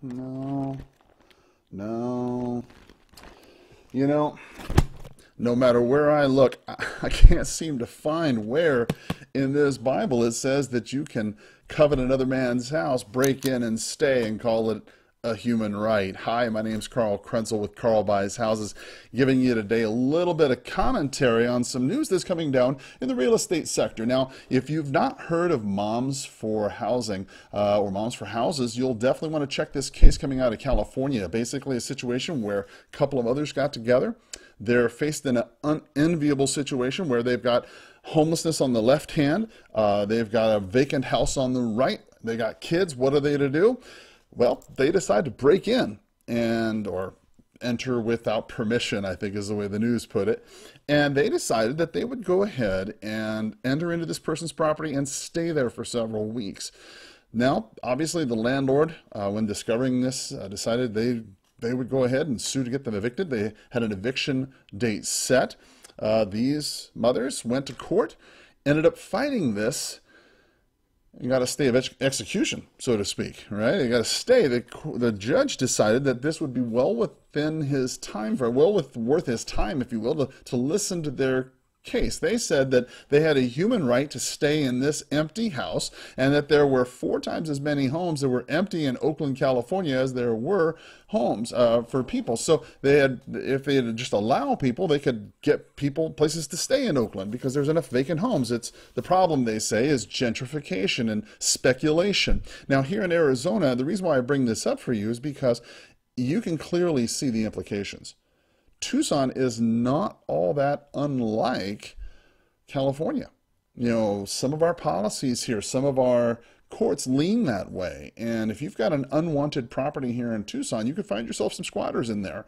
No. No. You know, no matter where I look, I can't seem to find where in this Bible it says that you can covet another man's house, break in and stay, and call it a human right. Hi, my name's Carl Krenzel with Carl Buys Houses, giving you today a little bit of commentary on some news that's coming down in the real estate sector. Now, if you've not heard of Moms4Housing or Moms for Houses, you'll definitely want to check this case coming out of California. Basically a situation where a couple of others got together. They're faced in an unenviable situation where they've got homelessness on the left hand, they've got a vacant house on the right, they got kids. What are they to do? Well, they decide to break in or enter without permission, I think is the way the news put it. And they decided that they would go ahead and enter into this person's property and stay there for several weeks. Now, obviously the landlord, when discovering this, decided they would go ahead and sue to get them evicted. They had an eviction date set. These mothers went to court, ended up fighting this. You got a stay of execution, so to speak, right? You got to stay. The judge decided that this would be well within his time frame, worth his time, if you will, to listen to their case. They said that they had a human right to stay in this empty house, and that there were 4 times as many homes that were empty in Oakland, California, as there were homes for people. So if they had just allow people, they could get people places to stay in Oakland because there's enough vacant homes. It's the problem, they say, is gentrification and speculation. Now, here in Arizona, the reason why I bring this up for you is because you can clearly see the implications. Tucson is not all that unlike California. You know, some of our policies here, some of our courts lean that way. And if you've got an unwanted property here in Tucson, you could find yourself some squatters in there.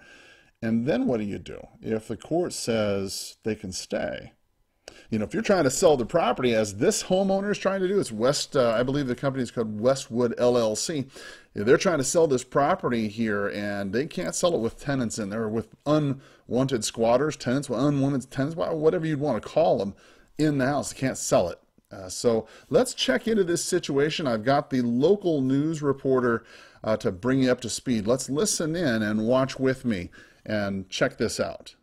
And then what do? If the court says they can stay, you know, if you're trying to sell the property, as this homeowner is trying to do, it's I believe the company is called Westwood LLC. They're trying to sell this property here, and they can't sell it with tenants in there, with unwanted squatters, tenants, unwanted tenants, whatever you'd want to call them, in the house. They can't sell it. So let's check into this situation. I've got the local news reporter to bring you up to speed. Let's listen in and watch with me and check this out.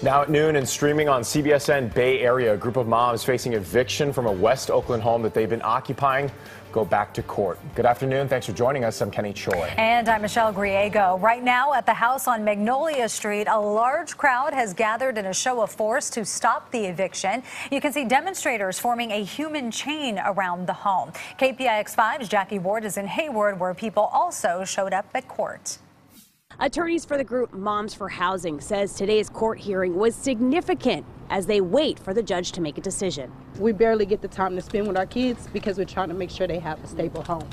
Now at noon and streaming on CBSN Bay Area, a group of moms facing eviction from a West Oakland home that they've been occupying go back to court. Good afternoon. Thanks for joining us. I'm Kenny Choi. And I'm Michelle Griego. Right now at the house on Magnolia Street, a large crowd has gathered in a show of force to stop the eviction. You can see demonstrators forming a human chain around the home. KPIX5's Jackie Ward is in Hayward, where people also showed up at court. Attorneys for the group Moms4Housing says today's court hearing was significant as they wait for the judge to make a decision. We barely get the time to spend with our kids because we're trying to make sure they have a stable home.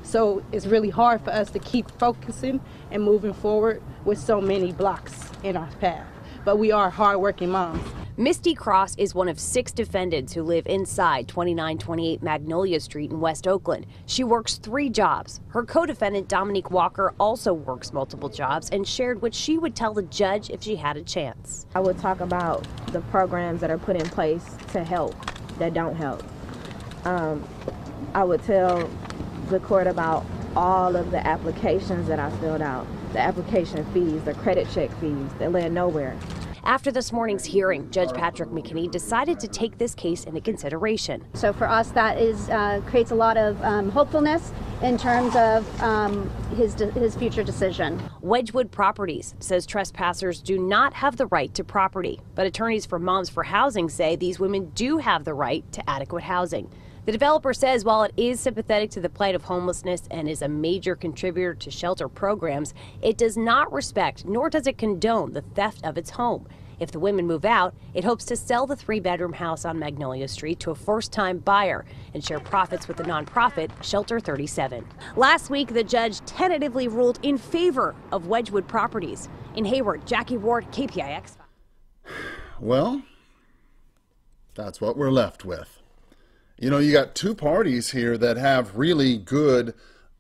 So it's really hard for us to keep focusing and moving forward with so many blocks in our path. But we are hardworking moms. Misty Cross is one of 6 defendants who live inside 2928 Magnolia Street in West Oakland. She works 3 jobs. Her co-defendant, Dominique Walker, also works multiple jobs and shared what she would tell the judge if she had a chance. I would talk about the programs that are put in place to help, that don't help. I would tell the court about all of the applications that I filled out, the application fees, the credit check fees, that led nowhere. After this morning's hearing, Judge Patrick McKinney decided to take this case into consideration. So for us, that creates a lot of hopefulness in terms of his future decision. Wedgwood Properties says trespassers do not have the right to property, but attorneys for Moms4Housing say these women do have the right to adequate housing. The developer says while it is sympathetic to the plight of homelessness and is a major contributor to shelter programs, it does not respect nor does it condone the theft of its home. If the women move out, it hopes to sell the 3-bedroom house on Magnolia Street to a first-time buyer and share profits with the nonprofit Shelter 37. Last week, the judge tentatively ruled in favor of Wedgwood Properties. In Hayward, Jackie Ward, KPIX. Well, that's what we're left with. You know, you got 2 parties here that have really good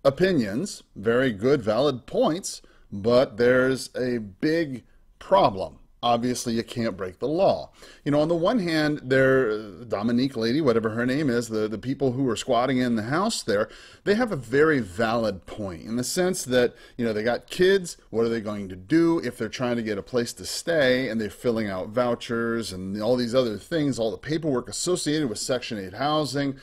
opinions, very good, valid points, but there's a big problem. obviously you can't break the law. You know, on the one hand, Dominique lady, whatever her name is, the people who are squatting in the house there, they have a very valid point in the sense that, you know, they got kids. What are they going to do if they're trying to get a place to stay and they're filling out vouchers and all these other things, all the paperwork associated with Section 8 housing?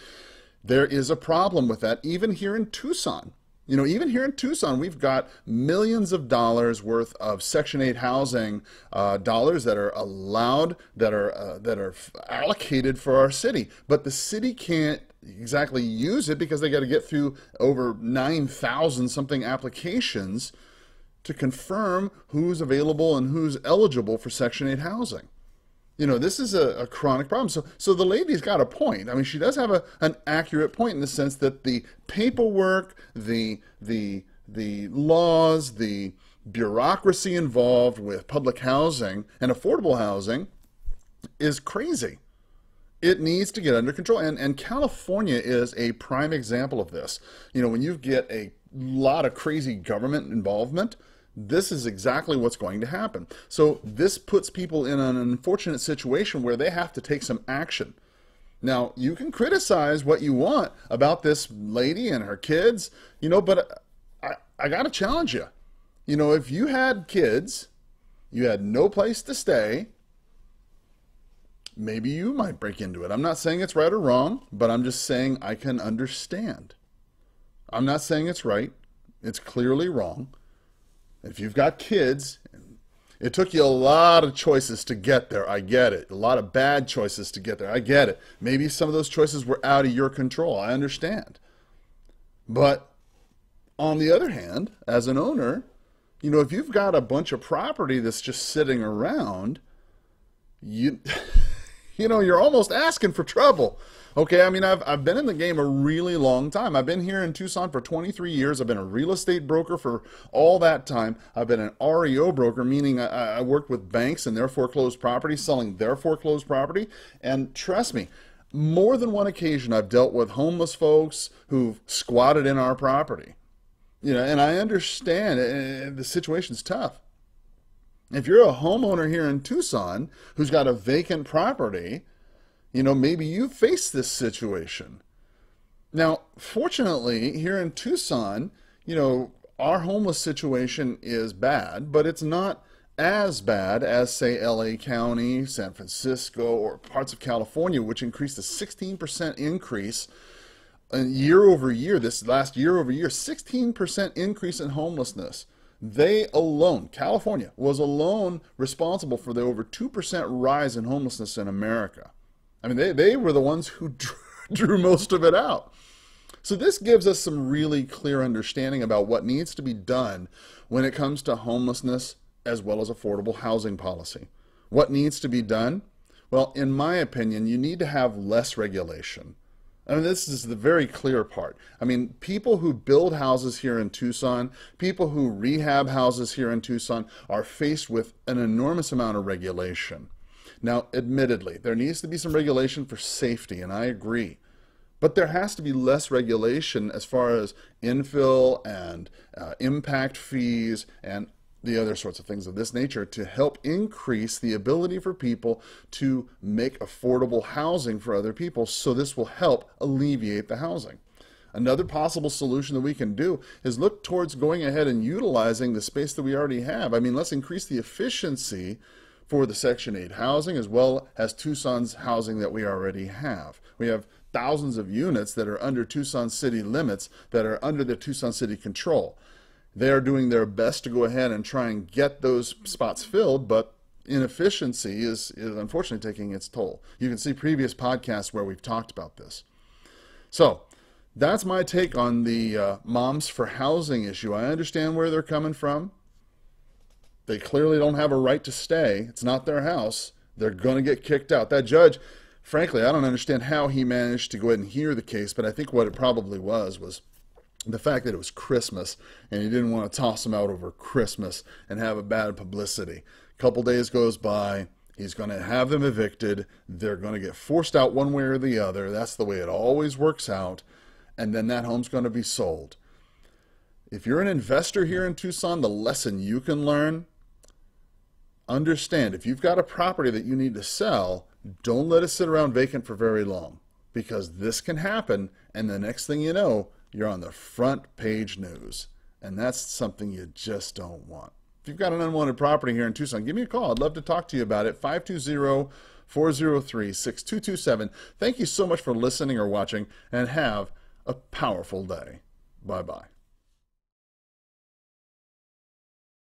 There is a problem with that, even here in Tucson. You know, even here in Tucson, we've got millions of dollars worth of Section 8 housing dollars that are allowed, that are allocated for our city. But the city can't exactly use it because they got to get through over 9,000 something applications to confirm who's available and who's eligible for Section 8 housing. You know, this is a chronic problem. So the lady's got a point. I mean, she does have an accurate point in the sense that the paperwork, the laws, the bureaucracy involved with public housing and affordable housing is crazy. It needs to get under control. And California is a prime example of this. You know, when you get a lot of crazy government involvement, this is exactly what's going to happen. So this puts people in an unfortunate situation where they have to take some action. Now, you can criticize what you want about this lady and her kids, you know, but I got to challenge you. You know, if you had kids, you had no place to stay, maybe you might break into it. I'm not saying it's right or wrong, but I'm just saying I can understand. I'm not saying it's right. It's clearly wrong. If you've got kids, it took you a lot of choices to get there. I get it. A lot of bad choices to get there. I get it. Maybe some of those choices were out of your control. I understand. But on the other hand, as an owner, you know, if you've got a bunch of property that's just sitting around, you know, you're almost asking for trouble. Okay, I mean, I've been in the game a really long time. I've been here in Tucson for 23 years. I've been a real estate broker for all that time. I've been an REO broker, meaning I worked with banks and their foreclosed property, selling their foreclosed property. And trust me, more than one occasion I've dealt with homeless folks who've squatted in our property. You know, and I understand the situation's tough. If you're a homeowner here in Tucson who's got a vacant property, you know, maybe you face this situation. Now, fortunately, here in Tucson, you know, our homeless situation is bad, but it's not as bad as, say, LA County, San Francisco, or parts of California, which increased a 16% increase year over year, this last year over year, 16% increase in homelessness. They alone, California, was alone responsible for the over 2% rise in homelessness in America. I mean, they were the ones who drew most of it out. So this gives us some really clear understanding about what needs to be done when it comes to homelessness as well as affordable housing policy. What needs to be done? Well, in my opinion, you need to have less regulation. I mean, this is the very clear part. I mean, people who build houses here in Tucson, people who rehab houses here in Tucson are faced with an enormous amount of regulation. Now, admittedly, there needs to be some regulation for safety, and I agree. But there has to be less regulation as far as infill and impact fees and the other sorts of things of this nature to help increase the ability for people to make affordable housing for other people, so this will help alleviate the housing. Another possible solution that we can do is look towards going ahead and utilizing the space that we already have. I mean, let's increase the efficiency for the Section 8 housing as well as Tucson's housing that we already have. We have thousands of units that are under Tucson city limits that are under the Tucson city control. They are doing their best to go ahead and try and get those spots filled, but inefficiency is unfortunately taking its toll. You can see previous podcasts where we've talked about this. So that's my take on the Moms for Housing issue. I understand where they're coming from. They clearly don't have a right to stay. It's not their house. They're going to get kicked out. That judge, frankly, I don't understand how he managed to go ahead and hear the case, but I think what it probably was the fact that it was Christmas and he didn't want to toss them out over Christmas and have a bad publicity. A couple days goes by, he's going to have them evicted, they're going to get forced out one way or the other. That's the way it always works out, and then that home's going to be sold. If you're an investor here in Tucson, the lesson you can learn, understand, if you've got a property that you need to sell, don't let it sit around vacant for very long, because this can happen, and the next thing you know, you're on the front page news. And that's something you just don't want. If you've got an unwanted property here in Tucson, give me a call. I'd love to talk to you about it. 520-403-6227. Thank you so much for listening or watching, and have a powerful day. Bye-bye.